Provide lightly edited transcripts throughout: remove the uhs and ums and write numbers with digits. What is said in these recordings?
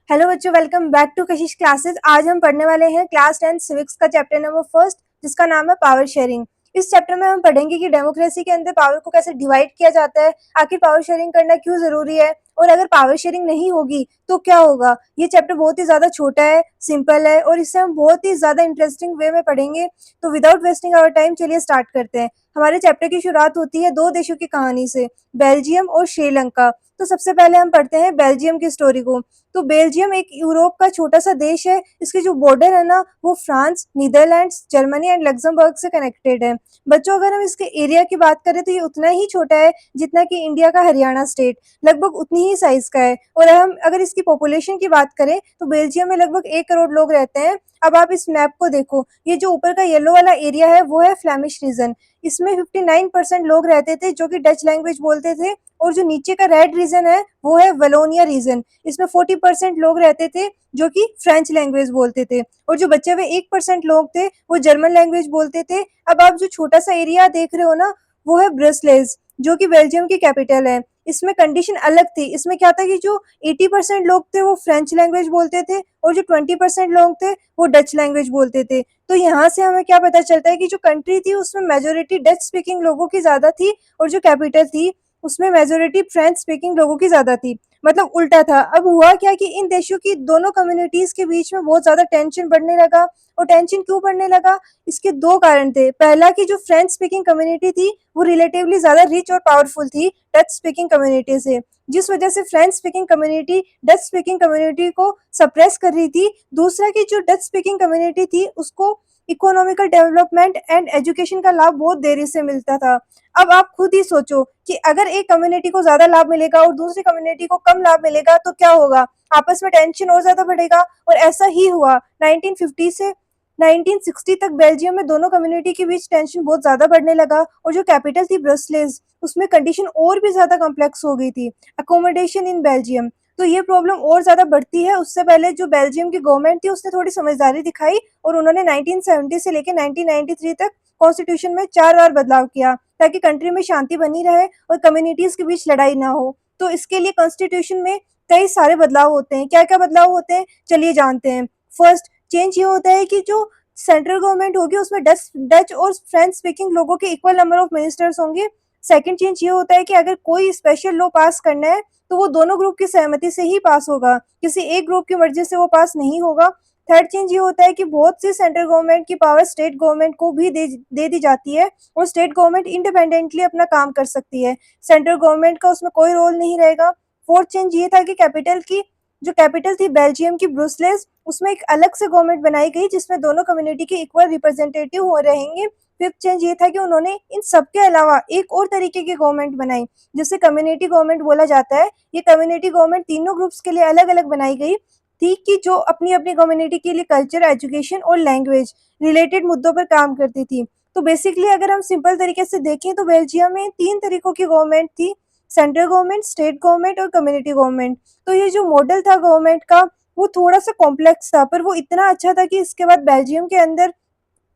Hello बच्चों, welcome back to Kashish classes. आज हम पढ़ने वाले हैं क्लास 10 सिविक्स का चैप्टर नंबर फर्स्ट, जिसका नाम है पावर शेयरिंग। इस चैप्टर में हम पढ़ेंगे कि डेमोक्रेसी के अंदर पावर को कैसे डिवाइड किया जाता है, आखिर पावर शेयरिंग करना क्यों जरूरी है और अगर पावर शेयरिंग नहीं होगी तो क्या होगा। ये चैप्टर बहुत ही ज्यादा छोटा है, सिंपल है और इससे हम बहुत ही ज्यादा इंटरेस्टिंग वे में पढ़ेंगे। तो विदाउट वेस्टिंग आवर टाइम चलिए स्टार्ट करते हैं। हमारे चैप्टर की शुरुआत होती है दो देशों की कहानी से, बेल्जियम और श्रीलंका। तो सबसे पहले हम पढ़ते हैं बेल्जियम की स्टोरी को। तो बेल्जियम एक यूरोप का छोटा सा देश है। इसके जो बॉर्डर है ना, वो France, Netherlands, Germany and Luxembourg से कनेक्टेड है। बच्चों, अगर हम इसके एरिया की बात करें तो ये उतना ही छोटा है जितना कि इंडिया का हरियाणा स्टेट, लगभग उतनी ही साइज का है। और हम अगर इसकी पॉपुलेशन की बात करें तो बेल्जियम में लगभग 1 करोड़ लोग रहते हैं। अब आप इस मैप को देखो, ये जो ऊपर का येलो वाला एरिया है वो है फ्लैमिश रीजन। इसमें 59% लोग रहते थे जो कि डच लैंग्वेज बोलते थे। और जो नीचे का रेड रीजन है वो है वलोनिया रीजन। इसमें 40% लोग रहते थे जो कि फ्रेंच लैंग्वेज बोलते थे। और जो बचे हुए 1% लोग थे वो जर्मन लैंग्वेज बोलते थे। अब आप जो छोटा सा एरिया देख रहे हो ना, वो है ब्रसलेस, जो कि बेल्जियम की कैपिटल है। इसमें कंडीशन अलग थी। इसमें क्या था कि जो 80% लोग थे वो फ्रेंच लैंग्वेज बोलते थे और जो 20% लोग थे वो डच लैंग्वेज बोलते थे। तो यहाँ से हमें क्या पता चलता है कि जो कंट्री थी उसमें मेजोरिटी डच स्पीकिंग लोगों की ज्यादा थी और जो कैपिटल थी उसमें मेजोरिटी फ्रेंच स्पीकिंग लोगों की ज्यादा थी। मतलब उल्टा था। अब हुआ क्या कि इन देशों की दोनों कम्युनिटीज के बीच में बहुत ज्यादा टेंशन बढ़ने लगा। और टेंशन क्यों बढ़ने लगा, इसके दो कारण थे। पहला कि जो फ्रेंच स्पीकिंग कम्युनिटी थी वो रिलेटिवली ज्यादा रिच और पावरफुल थी डच स्पीकिंग कम्युनिटी से, जिस वजह से French speaking community Dutch speaking community को सप्रेस कर रही थी। दूसरा कि जो डच स्पीकिंग कम्युनिटी थी उसको इकोनॉमिकल डेवलपमेंट एंड एजुकेशन का लाभ बहुत देरी से मिलता था। अब आप खुद ही सोचो कि अगर एक कम्युनिटी को ज्यादा लाभ मिलेगा और दूसरी कम्युनिटी को कम लाभ मिलेगा तो क्या होगा, आपस में टेंशन और ज्यादा बढ़ेगा। और ऐसा ही हुआ। 1950 से 1960 तक बेल्जियम में दोनों कम्युनिटी के बीच टेंशन बहुत ज्यादा बढ़ने लगा। और जो कैपिटल थी ब्रसलेस, उसमें कंडीशन और भी ज्यादा कॉम्प्लेक्स हो गई थी, अकोमोडेशन इन बेल्जियम। तो ये प्रॉब्लम और ज्यादा बढ़ती है। उससे पहले जो बेल्जियम की गवर्नमेंट थी उसने थोड़ी समझदारी दिखाई और उन्होंने 1970 से लेकर 1993 तक कॉन्स्टिट्यूशन में 4 बार बदलाव किया ताकि कंट्री में शांति बनी रहे और कम्युनिटीज के बीच लड़ाई ना हो। तो इसके लिए कॉन्स्टिट्यूशन में कई सारे बदलाव होते हैं। क्या क्या बदलाव होते हैं, चलिए जानते हैं। फर्स्ट चेंज ये होता है कि जो सेंट्रल गवर्नमेंट होगी उसमें डच डच और फ्रेंच स्पीकिंग लोगों के इक्वल नंबर ऑफ मिनिस्टर्स होंगे। सेकंड चेंज ये होता है कि अगर कोई स्पेशल लॉ पास करना है तो वो दोनों ग्रुप की सहमति से ही पास होगा, किसी एक ग्रुप की मर्जी से वो पास नहीं होगा। थर्ड चेंज ये होता है कि बहुत सी सेंट्रल गवर्नमेंट की पावर स्टेट गवर्नमेंट को भी दे दी जाती है और स्टेट गवर्नमेंट इंडिपेंडेंटली अपना काम कर सकती है। सेंट्रल गवर्नमेंट का उसमें कोई रोल नहीं रहेगा। फोर्थ चेंज ये था कि कैपिटल थी बेल्जियम की ब्रुसलेस, उसमें एक अलग से गवर्नमेंट बनाई गई जिसमें दोनों कम्युनिटी के इक्वल रिप्रेजेंटेटिव हो रहेंगे। फिफ्थ चेंज ये था कि उन्होंने इन सबके अलावा एक और तरीके की गवर्नमेंट बनाई जिसे कम्युनिटी गवर्नमेंट बोला जाता है। ये कम्युनिटी गवर्नमेंट तीनों ग्रुप्स के लिए अलग अलग बनाई गई थी कि जो अपनी अपनी कम्युनिटी के लिए कल्चर, एजुकेशन और लैंग्वेज रिलेटेड मुद्दों पर काम करती थी। तो बेसिकली अगर हम सिंपल तरीके से देखें तो बेल्जियम में 3 तरीकों की गवर्नमेंट थी, सेंट्रल गवर्नमेंट, स्टेट गवर्नमेंट और कम्युनिटी गवर्नमेंट। तो ये जो मॉडल था गवर्नमेंट का वो थोड़ा सा कॉम्प्लेक्स था, पर वो इतना अच्छा था कि इसके बाद बेल्जियम के अंदर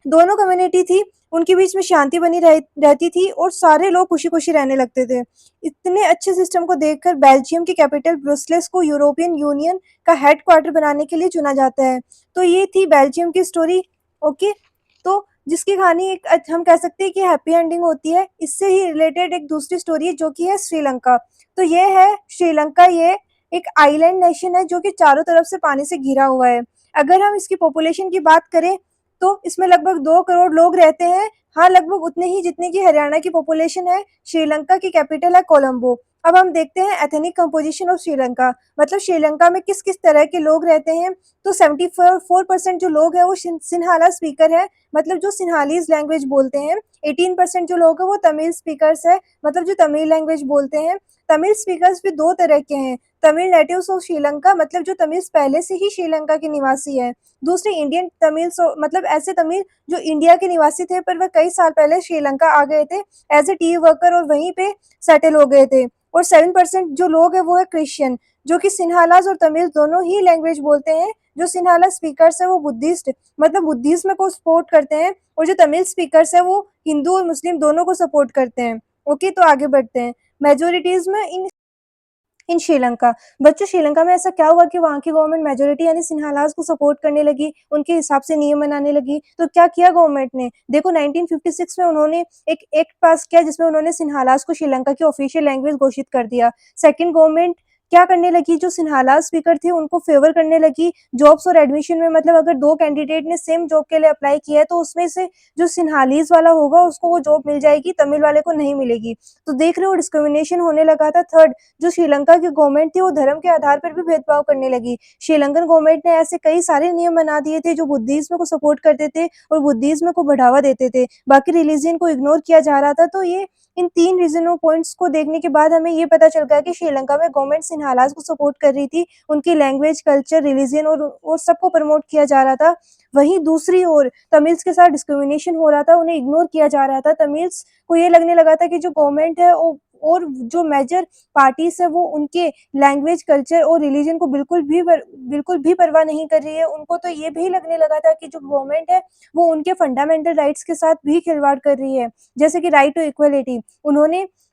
दोनों कम्युनिटी थी, उनके बीच में शांति बनी रहती थी और सारे लोग खुशी खुशी रहने लगते थे। इतने अच्छे सिस्टम को देखकर बेल्जियम की कैपिटल ब्रुसलेस को यूरोपियन यूनियन का हेड क्वार्टर बनाने के लिए चुना जाता है। तो ये थी बेल्जियम की स्टोरी। ओके, तो जिसकी कहानी एक हम कह सकते हैं कि हैप्पी एंडिंग होती है। इससे ही रिलेटेड एक दूसरी स्टोरी है जो कि है श्रीलंका। तो ये है श्रीलंका। ये एक आइलैंड नेशन है जो कि चारों तरफ से पानी से घिरा हुआ है। अगर हम इसकी पॉपुलेशन की बात करें तो इसमें लगभग 2 करोड़ लोग रहते हैं। हाँ, लगभग उतने ही जितने की हरियाणा की पॉपुलेशन है। श्रीलंका की कैपिटल है कोलंबो। अब हम देखते हैं एथनिक कंपोजिशन ऑफ श्रीलंका, मतलब श्रीलंका में किस किस तरह के लोग रहते हैं। तो 74% जो लोग हैं वो सिन्हाला स्पीकर है, मतलब जो सिन्हालीज लैंग्वेज बोलते हैं। 18% जो लोग हैं वो तमिल स्पीकर्स है, मतलब जो तमिल लैंग्वेज बोलते हैं। तमिल स्पीकर्स भी दो तरह के हैं, तमिल नेटिव्स ऑफ श्रीलंका, मतलब जो तमिल पहले से ही श्रीलंका के निवासी है। दूसरे इंडियन तमिल, मतलब ऐसे तमिल जो इंडिया के निवासी थे पर वह कई साल पहले श्रीलंका आ गए थे एज ए टी वर्कर और वहीं पे सेटल हो गए थे। और 7% जो लोग हैं वो है क्रिश्चियन, जो कि सिन्हालाज और तमिल दोनों ही लैंग्वेज बोलते हैं। जो सिन्हाला स्पीकर्स है वो बुद्धिस्ट, मतलब बुद्धिज्म को सपोर्ट करते हैं। और जो तमिल स्पीकर्स है वो हिंदू और मुस्लिम दोनों को सपोर्ट करते हैं। ओके, तो आगे बढ़ते हैं। मेजोरिटीज में इन इन श्रीलंका। बच्चों श्रीलंका में ऐसा क्या हुआ कि वहाँ की गवर्नमेंट मेजॉरिटी यानी सिन्हालास को सपोर्ट करने लगी, उनके हिसाब से नियम बनाने लगी। तो क्या किया गवर्नमेंट ने? देखो 1956 में उन्होंने एक एक्ट पास किया जिसमें उन्होंने सिन्हालास को श्रीलंका की ऑफिशियल लैंग्वेज घोषित कर दिया। सेकंड गवर्नमेंट क्या करने लगी, जो सिन्हालास स्पीकर थे उनको फेवर करने लगी जॉब्स और एडमिशन में। मतलब अगर 2 कैंडिडेट ने सेम जॉब के लिए अप्लाई किया है तो उसमें से जो सिन्हालीज़ वाला होगा उसको वो जॉब मिल जाएगी, तमिल वाले को नहीं मिलेगी। तो देख रहे हो डिस्क्रिमिनेशन होने लगा था। थर्ड, जो श्रीलंका की गवर्नमेंट थी वो धर्म के आधार पर भी भेदभाव करने लगी। श्रीलंकन गवर्नमेंट ने ऐसे कई सारे नियम बना दिए थे जो बुद्धिज्म को सपोर्ट करते थे और बुद्धिज्म को बढ़ावा देते थे। बाकी रिलीजन को इग्नोर किया जा रहा था। तो ये इन 3 रीज़नों पॉइंट्स को देखने के बाद हमें ये पता चल गया कि श्रीलंका में गवर्नमेंट सिन्हालास को सपोर्ट कर रही थी। उनकी लैंग्वेज, कल्चर, रिलीजन और सबको प्रमोट किया जा रहा था। वहीं दूसरी ओर तमिल्स के साथ डिस्क्रिमिनेशन हो रहा था, उन्हें इग्नोर किया जा रहा था। तमिल्स को ये लगने लगा था कि जो गवर्नमेंट है वो और जो मेजर पार्टीज़ है वो उनके लैंग्वेज, कल्चर और रिलीजन को बिल्कुल भी परवाह नहीं कर रही है। उनको तो ये भी लगने लगा था कि जो गवर्नमेंट है वो उनके फंडामेंटल राइट्स के साथ भी खिलवाड़ कर रही है, जैसे कि राइट टू इक्वालिटी।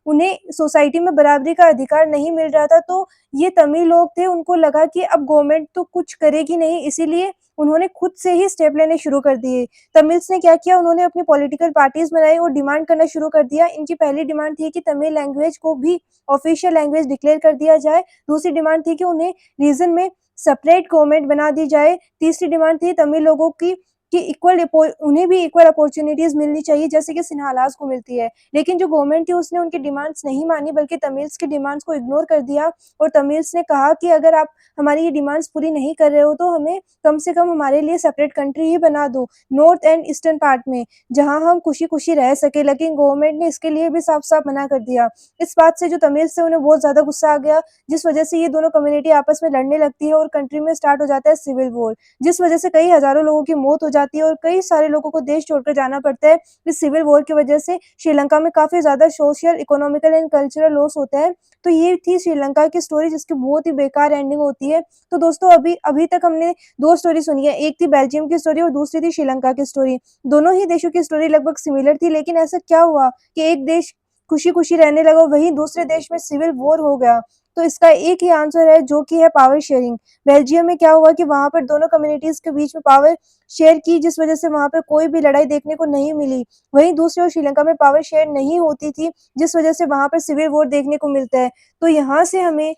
उन्हें सोसाइटी में बराबरी का अधिकार नहीं मिल रहा था। तो ये तमिल लोग थे, उनको लगा कि अब गवर्नमेंट तो कुछ करेगी नहीं, इसीलिए उन्होंने खुद से ही स्टेप लेने शुरू कर दिए। तमिल्स ने क्या किया, उन्होंने अपनी पॉलिटिकल पार्टीज़ बनाई और डिमांड करना शुरू कर दिया। इनकी पहली डिमांड थी कि तमिल लैंग्वेज को भी ऑफिशियल लैंग्वेज डिक्लेयर कर दिया जाए। दूसरी डिमांड थी कि उन्हें रीजन में सेपरेट गवर्नमेंट बना दी जाए। तीसरी डिमांड थी तमिल लोगों की कि उन्हें भी इक्वल अपॉर्च्युनिटीज़ मिलनी चाहिए जैसे कि सिन्हालास को मिलती है। लेकिन जो गवर्नमेंट थी उसने उनकी डिमांड्स नहीं मानी, बल्कि तमिल्स की डिमांड्स को इग्नोर कर दिया और तमिल्स ने कहा कि अगर आप हमारी ये डिमांड्स पूरी नहीं कर रहे हो तो हमें कम से कम हमारे लिए सेपरेट कंट्री ही बना दो, नॉर्थ एंड ईस्टर्न पार्ट में, जहाँ हम खुशी-खुशी रह सकें। लेकिन गवर्नमेंट ने इसके लिए भी साफ-साफ मना कर दिया। इस बात से जो तमिल्स थे उन्हें बहुत ज़्यादा गुस्सा आ गया, जिस वजह से ये दोनों कम्युनिटी आपस में लड़ने लगती है और कंट्री में स्टार्ट हो जाता है सिविल वॉर, जिस वजह से कई हज़ारों लोगों की मौत हो जाती है और कई सारे लोगों को देश छोड़कर जाना पड़ता है। इस सिविल वॉर की वजह से श्रीलंका में काफ़ी ज़्यादा social, economical and cultural loss होता है। तो ये थी श्रीलंका की स्टोरी जिसकी बहुत ही बेकार एंडिंग होती है। तो दोस्तों अभी अभी तक हमने 2 स्टोरी सुनी है, एक थी बेल्जियम की स्टोरी और दूसरी थी श्रीलंका की स्टोरी। दोनों ही देशों की स्टोरी लगभग सिमिलर थी, लेकिन ऐसा क्या हुआ कि एक देश खुशी-खुशी रहने लगा, वहीं दूसरे देश में सिविल वॉर हो गया। तो इसका एक ही आंसर है जो कि है पावर शेयरिंग। बेल्जियम में क्या हुआ कि वहाँ पर दोनों कम्युनिटीज़ के बीच में पावर शेयर की, जिस वजह से वहाँ पर कोई भी लड़ाई देखने को नहीं मिली। वहीं दूसरी ओर श्रीलंका में पावर शेयर नहीं होती थी, जिस वजह से वहाँ पर सिविल वॉर देखने को मिलता है। तो यहाँ से हमें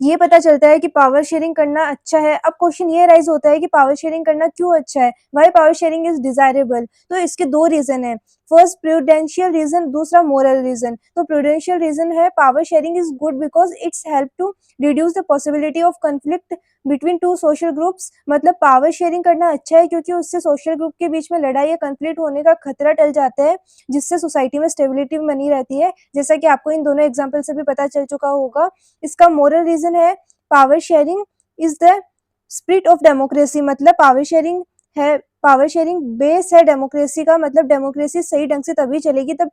ये पता चलता है कि पावर शेयरिंग करना अच्छा है। अब क्वेश्चन ये राइज़ होता है कि पावर शेयरिंग करना क्यों अच्छा है? Why power sharing is desirable? तो इसके 2 रीज़न हैं। फर्स्ट प्रूडेंशियल रीज़न, दूसरा मोरल रीज़न। तो प्रूडेंशियल रीज़न है power sharing is good because its help to reduce the possibility of conflict between 2 social groups. मतलब पावर शेयरिंग करना अच्छा है क्योंकि उससे सोशल ग्रुप के बीच में लड़ाई या कॉन्फ्लिक्ट होने का खतरा टल जाता है, जिससे सोसाइटी में स्टेबिलिटी बनी रहती है। जैसा कि आपको इन दोनों एग्ज़ाम्पल से भी पता चल चुका होगा। इसका मोरल रीज़न है power sharing is the spirit of democracy. मतलब पावर शेयरिंग बेस है डेमोक्रेसी का। मतलब डेमोक्रेसी सही ढंग से तभी चलेगी तब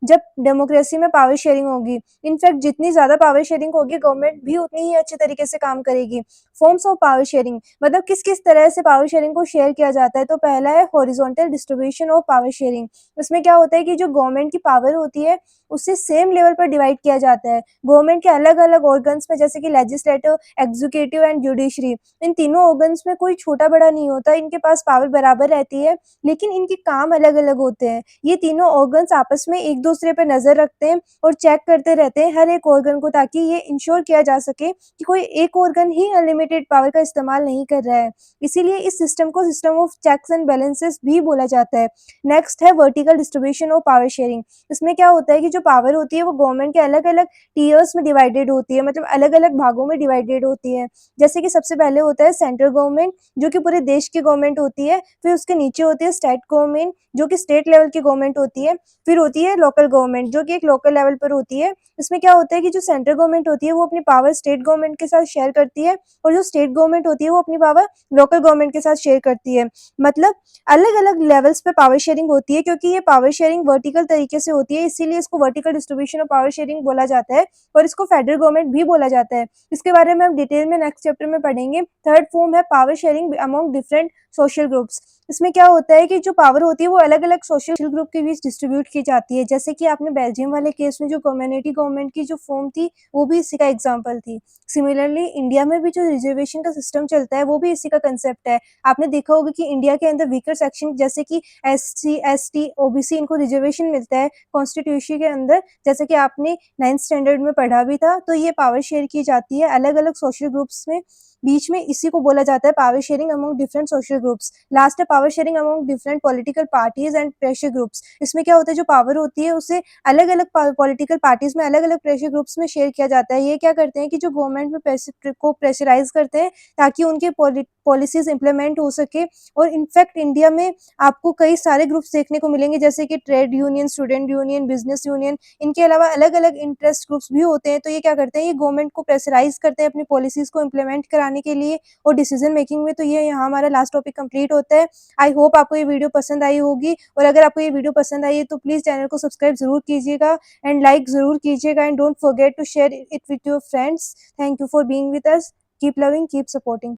जब डेमोक्रेसी में पावर शेयरिंग होगी। इनफैक्ट जितनी ज़्यादा पावर शेयरिंग होगी गवर्नमेंट भी उतनी ही अच्छे तरीके से काम करेगी। फॉर्म्स ऑफ पावर शेयरिंग, मतलब किस-किस तरह से पावर शेयरिंग को शेयर किया जाता है। तो पहला है horizontal distribution of power sharing. इसमें क्या होता है कि जो गवर्नमेंट की पावर होती है उसे सेम लेवल पर डिवाइड किया जाता है। गवर्नमेंट के अलग-अलग ऑर्गन्स में, जैसे कि लेजिस्लेटिव, एग्जीक्यूटिव एंड जुडिशरी, इन तीनों ऑर्गन्स में कोई छोटा-बड़ा नहीं होता, इनके पास पावर बराबर रहती है, लेकिन इनके काम अलग-अलग होते हैं। ये तीनों ऑर्गन्स आपस में एक-दूसरे पे नज़र रखते हैं और चेक करते रहते हैं हर एक ऑर्गन को, ताकि ये इंश्योर किया जा सके कि कोई एक ऑर्गन ही अनलिमिटेड पावर का इस्तेमाल नहीं कर रहा है। इसीलिए इस सिस्टम को system of checks and balances भी बोला जाता है। नेक्स्ट है vertical distribution of power sharing. इसमें क्या होता है कि जो पावर होती है वो गवर्नमेंट के अलग-अलग टियर्स में डिवाइडेड होती है, मतलब अलग-अलग भागों में डिवाइडेड होती है। जैसे कि सबसे पहले होता है सेंट्रल गवर्नमेंट, जो कि पूरे देश की गवर्नमेंट होती है। फिर उसके नीचे होती है स्टेट गवर्नमेंट, जो कि स्टेट लेवल की गवर्नमेंट होती है। फिर होती है लोकल गवर्नमेंट, जो कि एक लोकल लेवल पर होती है। इसमें क्या होता है कि जो सेंट्रल गवर्नमेंट होती है वो अपनी पावर स्टेट गवर्नमेंट के साथ शेयर करती है और जो स्टेट गवर्नमेंट होती है वो अपनी पावर लोकल गवर्नमेंट के साथ शेयर करती है। मतलब अलग-अलग लेवल्स पे पावर शेयरिंग होती है, क्योंकि ये पावर शेयरिंग वर्टिकल तरीके से होती है, इसीलिए इसको vertical distribution of power sharing बोला जाता है और इसको फेडरल गवर्नमेंट भी बोला जाता है। इसके बारे में हम डिटेल में नेक्स्ट चैप्टर में पढ़ेंगे। थर्ड फॉर्म है power sharing among different social groups. इसमें क्या होता है कि जो पावर होती है वो अलग-अलग सोशल ग्रुप के बीच डिस्ट्रीब्यूट की जाती है। जैसे कि आपने बेल्जियम वाले केस में जो कम्युनिटी गवर्नमेंट की जो फॉर्म थी, वो भी इसी का एग्ज़ाम्पल थी। सिमिलरली इंडिया में भी जो रिज़र्वेशन का सिस्टम चलता है, वो भी इसी का कांसेप्ट है। आपने देखा होगा कि इंडिया के अंदर वीकर सेक्शन जैसे कि एससी, एसटी, ओबीसी इनको रिज़र्वेशन मिलता है कॉन्स्टिट्यूशन के अंदर, जैसे कि आपने 9th स्टैंडर्ड में पढ़ा भी था। तो ये पावर शेयर की जाती है अलग-अलग सोशल ग्रुप्स में, बीच में इसी को बोला जाता है power sharing among different social groups. Last है power sharing among different political parties and pressure groups. इसमें क्या होता है, जो पावर होती है उसे अलग-अलग पॉलिटिकल पार्टीज में अलग-अलग प्रेशर ग्रुप्स में शेयर किया जाता है। ये क्या करते हैं कि जो गवर्नमेंट में को प्रेशराइज करते हैं ताकि उनके पॉलिसीज इंप्लीमेंट हो सके। और इनफैक्ट इंडिया में आपको कई सारे ग्रुप्स देखने को मिलेंगे जैसे कि trade union, student union, business union, इनके अलावा अलग-अलग इंटरेस्ट ग्रुप्स भी होते हैं। तो ये क्या करते हैं, ये गवर्नमेंट को प्रेशराइज करते हैं अपनी पॉलिसीज को इंप्लीमेंट कराने के लिए और डिसीजन मेकिंग में। तो ये यहाँ हमारा लास्ट टॉपिक कंप्लीट होता है। आई होप आपको ये वीडियो पसंद आई होगी, और अगर आपको ये वीडियो पसंद आई है तो प्लीज़ चैनल को सब्सक्राइब ज़रूर कीजिएगा एंड लाइक ज़रूर कीजिएगा and don't forget to share it with your friends. Thank you for being with us. Keep loving, keep supporting.